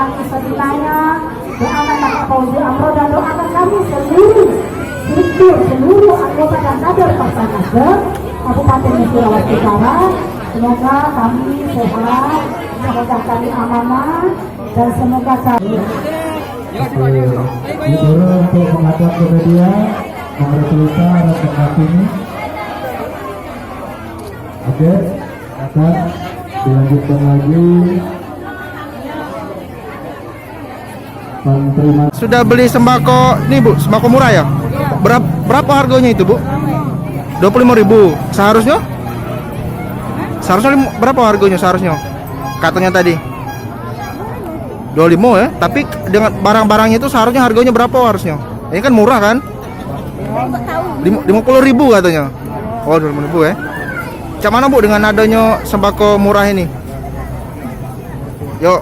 doakan Istinaya, doakan Bapak Fauzi Amro, dan doakan kami seluruh struktur, seluruh anggota dan kader Partai Nasdem Kabupaten Sulawesi Utara. Semoga kami sehat, semoga kami amanah, dan semoga kami untuk menghadap ke media, nomor cerita rekan ini. Oke, akan dilanjutkan lagi. Penerima. Sudah beli sembako nih Bu, sembako murah ya? Berapa harganya itu Bu? 25.000. Seharusnya berapa harganya seharusnya? Katanya tadi 25 ya, tapi dengan barang-barangnya itu seharusnya harganya berapa harusnya? Ini kan murah kan? 50.000 katanya. Oh, 20.000 ya. Cak mana Bu dengan adanya sembako murah ini? Yuk,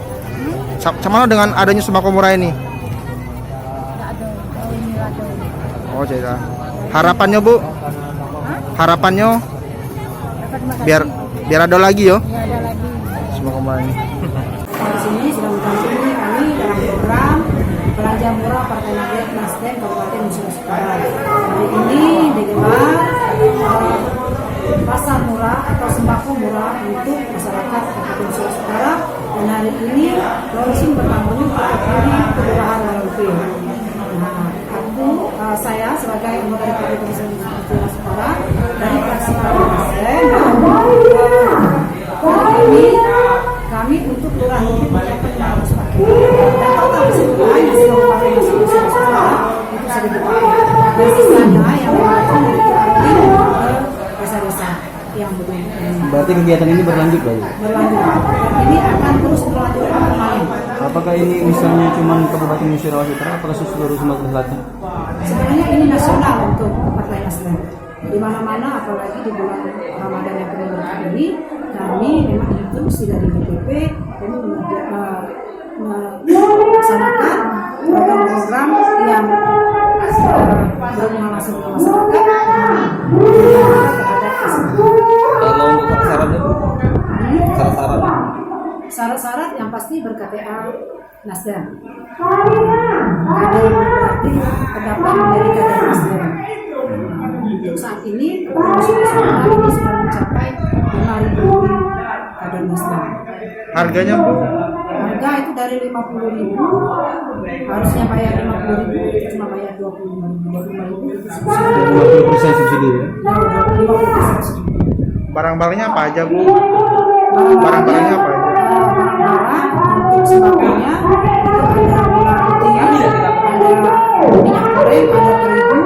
cak mana dengan adanya sembako murah ini? Oh, cerita. Harapannya Bu? Harapannya biar ada lagi yo. Sembako murah ini. di sini sudah mendampingi kami dalam program belanja murah Partai Nasdem Kabupaten Sulawesi Utara. Hari ini digelar pasar murah atau sembako murah untuk masyarakat Kabupaten Sulawesi Utara, dan hari ini launching pertamanya Kapolri Kelurahan Lampir. Nah, saya sebagai anggota Kabupaten Sulawesi Utara dari fraksi Partai Nasdem, hari ini kami untuk kelurahan ini menyiapkan 500 paket, dan total keseluruhan yang sudah dipakai Sulawesi Utara itu sudah dipakai, dan sisanya yang akan dipakai ke desa-desa yang belum. Berarti kegiatan ini berlanjut Pak? Berlanjut, dan ini akan terus berlanjut kemarin. Apakah ini misalnya cuma Kabupaten Sulawesi Utara, apakah seluruh Sumatera Selatan? Sebenarnya ini nasional untuk Partai Nasdem. Di mana-mana, apalagi di bulan Ramadan yang penuh berkah ini, kami memang instruksi dari DPP kami melaksanakan program-program yang berhubungan langsung dengan masyarakat terhadap Kalau untuk syarat-syaratnya? syarat-syarat yang pasti ber-KTA Nasdem. Kader berarti terdapat dari kader Nasdem. Untuk saat ini ini sudah mencapai 5.000 kader Nasdem. Harganya Bu? Harga itu dari 50.000, harusnya bayar 50.000, itu cuma bayar 25.000 itu subsidi. 50% subsidi ya? Ya, 50% subsidi. Barang-barangnya apa aja Bu? Barang-barangnya apa aja? barang untuk sembakonya itu ada gula putih, ada minyak goreng, ada terigu,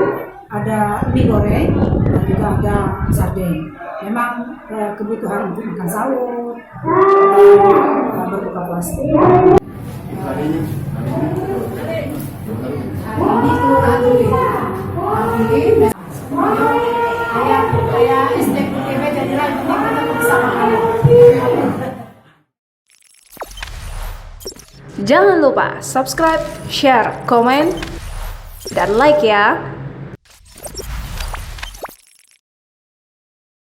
ada mie goreng, dan juga ada sarden. Memang kebutuhan untuk makan sahur, berbuka puasa. Hari ini kelurahan Duri. Saya SDPTV jadi lagi kita bersama kalian. Jangan lupa subscribe, share, komen, dan like ya.